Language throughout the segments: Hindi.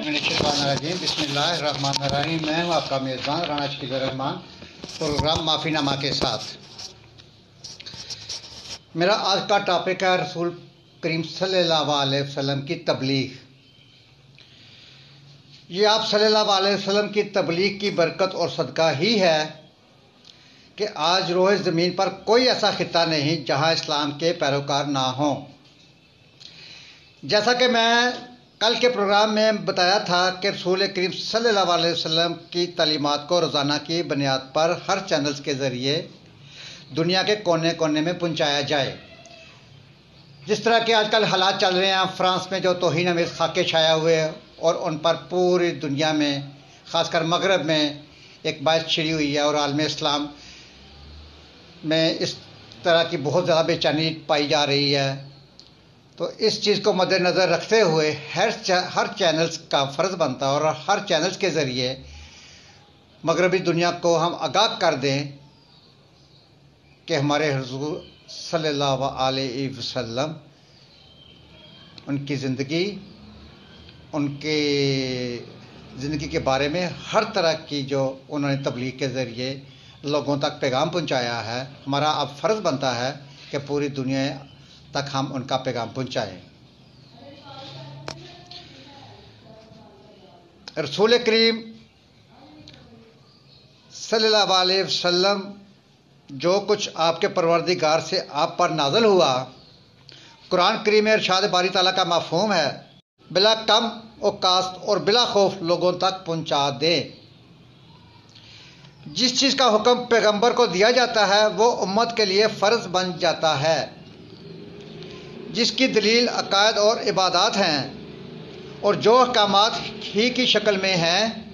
बिस्मिल्लाहिर्रहमानिर्रहीम। मैं हूँ आपका मेज़बान राना शकील-उर-रहमान, प्रोग्राम माफ़ीनामा के साथ। मेरा आज का टॉपिक है रसूल करीम सल्लल्लाहु अलैहि वसल्लम की तबलीग। ये आप सल्लल्लाहु अलैहि वसल्लम की तबलीग की बरकत और सदका ही है कि आज रोए ज़मीन पर कोई ऐसा खित्ता नहीं जहाँ इस्लाम के पैरोकार ना हों। जैसा कि मैं कल के प्रोग्राम में बताया था कि रसूल करीम सल्लल्लाहु अलैहि वसल्लम की तालीमात को रोज़ाना की बुनियाद पर हर चैनल्स के ज़रिए दुनिया के कोने कोने में पहुंचाया जाए। जिस तरह के आजकल हालात चल रहे हैं, फ्रांस में जो तौहीन आमेज़ खाके छाया हुए और उन पर पूरी दुनिया में, ख़ासकर मगरब में एक बात छिड़ी हुई है और आलम इस्लाम में इस तरह की बहुत ज़्यादा बेचैनी पाई जा रही है। तो इस चीज़ को मद्देनज़र रखते हुए हर चैनल्स का फ़र्ज़ बनता है और हर चैनल्स के ज़रिए मगरबी दुनिया को हम आगाह कर दें कि हमारे हुज़ूर सल्लल्लाहु अलैहि वसल्लम, उनकी ज़िंदगी, उनके ज़िंदगी के बारे में हर तरह की जो उन्होंने तबलीग के ज़रिए लोगों तक पैगाम पहुंचाया है, हमारा अब फ़र्ज़ बनता है कि पूरी दुनिया तक हम उनका पैगाम पहुंचाएं। रसूल करीम सल्लल्लाहु अलैहि वसल्लम जो कुछ आपके परवरदिगार से आप पर नाज़िल हुआ, कुरान करीम में इरशाद बारी ताला का मफ़हूम है, बिला कम और कास्त और बिला खौफ लोगों तक पहुंचा दें। जिस चीज़ का हुक्म पैगंबर को दिया जाता है वो उम्मत के लिए फ़र्ज़ बन जाता है, जिसकी दलील अकायद और इबादत हैं और जो अहकामात ही की शक्ल में हैं,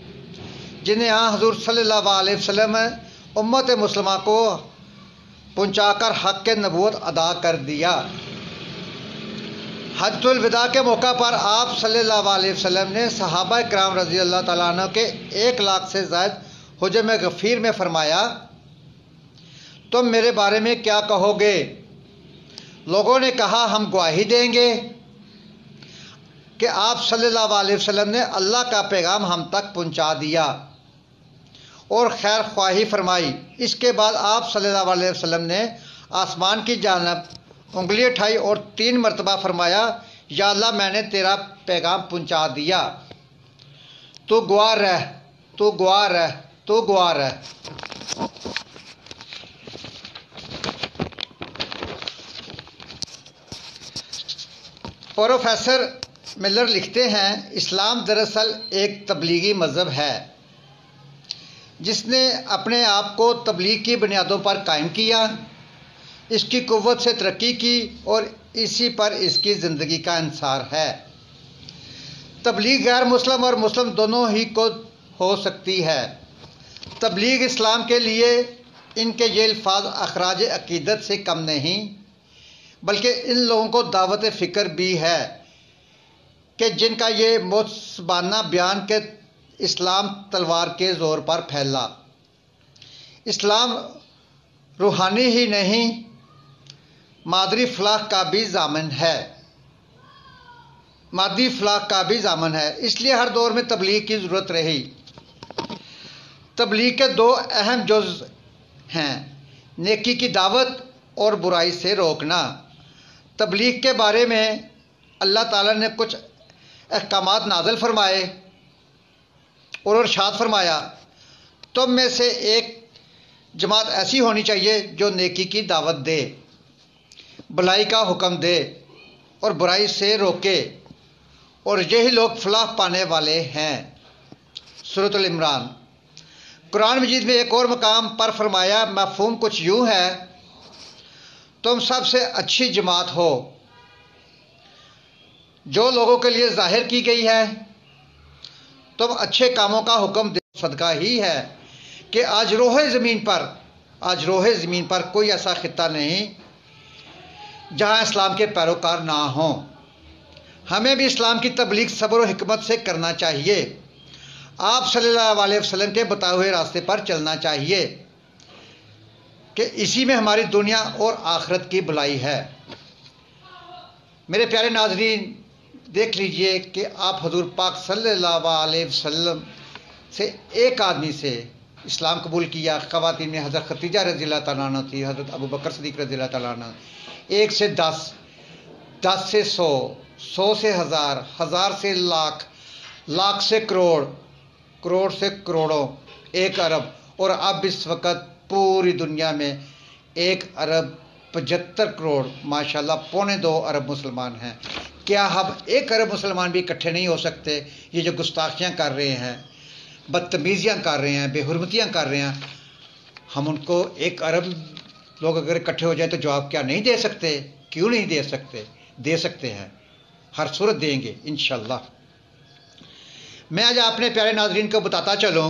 जिन्हें यहाँ हुज़ूर सल्लल्लाहु अलैहि वसल्लम उम्मत मुस्लिमा को पहुँचाकर हक़ के नबूवत अदा कर दिया। हज्जुल विदा के मौका पर आप सल्लल्लाहु अलैहि वसल्लम ने सहाबा किराम रज़ी अल्लाह तआला अन्हु के 1 लाख से ज़ायद हुजम गफ़ीर में फरमाया, तुम मेरे बारे में क्या कहोगे? लोगों ने कहा, हम गवाही देंगे कि आप सल्लल्लाहु अलैहि वसल्लम ने अल्लाह का पैगाम हम तक पहुंचा दिया और खैर ख्वाही फरमाई। इसके बाद आप सल्लल्लाहु अलैहि वसल्लम ने आसमान की जानब उंगली उठाई और 3 मरतबा फरमाया, या अल्लाह, मैंने तेरा पैगाम पहुंचा दिया, तू गवाह रह, तू गवाह रह, तू गवाह रह। प्रोफेसर मिलर लिखते हैं, इस्लाम दरअसल एक तबलीगी मज़हब है जिसने अपने आप को तबलीग की बुनियादों पर कायम किया, इसकी क़ुव्वत से तरक्की की और इसी पर इसकी ज़िंदगी का इंसार है। तबलीग गैर मुस्लिम और मुस्लिम दोनों ही को हो सकती है। तबलीग इस्लाम के लिए इनके ये अल्फाज अखराज अक़ीदत से कम नहीं, बल्कि इन लोगों को दावत फ़िक्र भी है कि जिनका ये मुस्बाना बयान के इस्लाम तलवार के ज़ोर पर फैला। इस्लाम रूहानी ही नहीं, मादरी फलाह का भी ज़ामिन है, मादी फलाह का भी ज़ामिन है। इसलिए हर दौर में तबलीग की ज़रूरत रही। तबलीग के 2 अहम जुज़ हैं, नेकी की दावत और बुराई से रोकना। तबलीग के बारे में अल्लाह ताला ने कुछ अहकामात नाज़िल फरमाए और इरशाद फरमाया, तुम में से एक जमात ऐसी होनी चाहिए जो नेकी की दावत दे, भलाई का हुक्म दे और बुराई से रोके, और यही लोग फलाह पाने वाले हैं। सूरत अल-इमरान। कुरान मजीद में एक और मकाम पर फरमाया, मफ़हूम कुछ यूँ है, तुम सबसे अच्छी जमात हो जो लोगों के लिए ज़ाहिर की गई है। तुम अच्छे कामों का हुक्म दे। सदका ही है कि आज रोहे ज़मीन पर कोई ऐसा खित्ता नहीं जहाँ इस्लाम के पैरोकार ना हों। हमें भी इस्लाम की तबलीग सब्र और हिकमत से करना चाहिए। आप सल्लल्लाहु अलैहि वसल्लम के बताए हुए रास्ते पर चलना चाहिए कि इसी में हमारी दुनिया और आखिरत की भलाई है। मेरे प्यारे नाज़रीन, देख लीजिए कि आप हजूर पाक सल्लल्लाहु अलैहि वसल्लम से एक आदमी से इस्लाम कबूल किया। ख़वातीन में हज़रत खतीजा रज़ियल्लाहु तआला अन्हा थी, हज़रत अबू बकर सिद्दीक़ रज़ियल्लाहु तआला अन्हु। 1 से 10, 10 से 100, 100 से 1000, 1000 से लाख, लाख से करोड़, करोड़ से करोड़ों, 1 अरब। और अब इस वक्त पूरी दुनिया में 1 अरब 75 करोड़ माशाल्लाह 2.25 अरब मुसलमान हैं। क्या हम 1 अरब मुसलमान भी इकट्ठे नहीं हो सकते? ये जो गुस्ताखियाँ कर रहे हैं, बदतमीज़ियाँ कर रहे हैं, बेहुरमतियाँ कर रहे हैं, हम उनको 1 अरब लोग अगर इकट्ठे हो जाए तो जवाब क्या नहीं दे सकते? क्यों नहीं दे सकते? दे सकते हैं, हर सूरत देंगे इंशाअल्लाह। मैं आज अपने प्यारे नाज़रीन को बताता चलूँ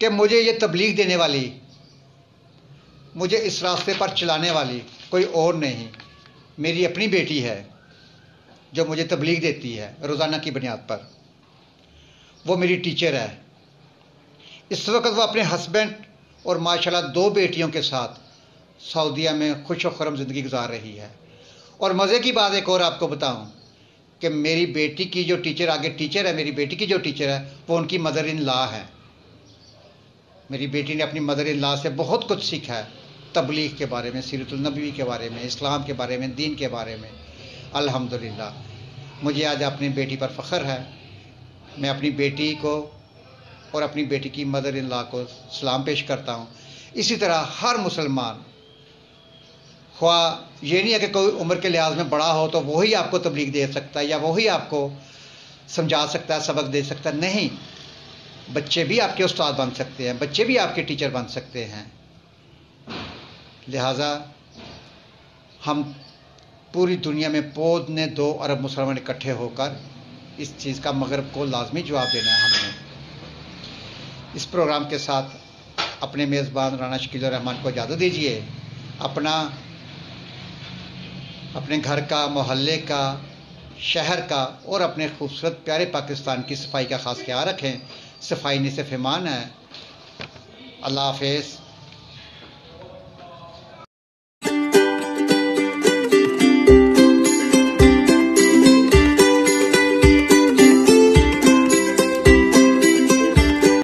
कि मुझे ये तबलीग देने वाली, मुझे इस रास्ते पर चलाने वाली कोई और नहीं, मेरी अपनी बेटी है जो मुझे तबलीग देती है रोज़ाना की बुनियाद पर। वो मेरी टीचर है। इस वक्त वो अपने हस्बैंड और माशाल्लाह 2 बेटियों के साथ सऊदीया में खुश व खुर्रम ज़िंदगी गुजार रही है। और मज़े की बात एक और आपको बताऊं कि मेरी बेटी की जो टीचर, आगे टीचर है, मेरी बेटी की जो टीचर है वो उनकी मदर इन लॉ है। मेरी बेटी ने अपनी मदर इन लॉ से बहुत कुछ सीखा है, तबलीग के बारे में, सीरतुल नबी के बारे में, इस्लाम के बारे में, दीन के बारे में। अल्हम्दुलिल्लाह मुझे आज अपनी बेटी पर फ़ख्र है। मैं अपनी बेटी को और अपनी बेटी की मदर इन लॉ को सलाम पेश करता हूँ। इसी तरह हर मुसलमान, ख्वाह ये नहीं है कि कोई उम्र के लिहाज में बड़ा हो तो वही आपको तबलीग दे सकता है या वही आपको समझा सकता है, सबक दे सकता है। नहीं, बच्चे भी आपके उस्ताद बन सकते हैं, बच्चे भी आपके टीचर बन सकते हैं। लिहाजा हम पूरी दुनिया में 2 अरब मुसलमान इकट्ठे होकर इस चीज़ का मगरब को लाजमी जवाब देना है हमने। इस प्रोग्राम के साथ अपने मेज़बान राना शकील रहमान को इजाज़त दीजिए। अपने घर का, मोहल्ले का, शहर का और अपने खूबसूरत प्यारे पाकिस्तान की सफाई का ख़ास ख्याल रखें। सफाई निसफ़ ईमान है। अल्लाह हाफ़िज़।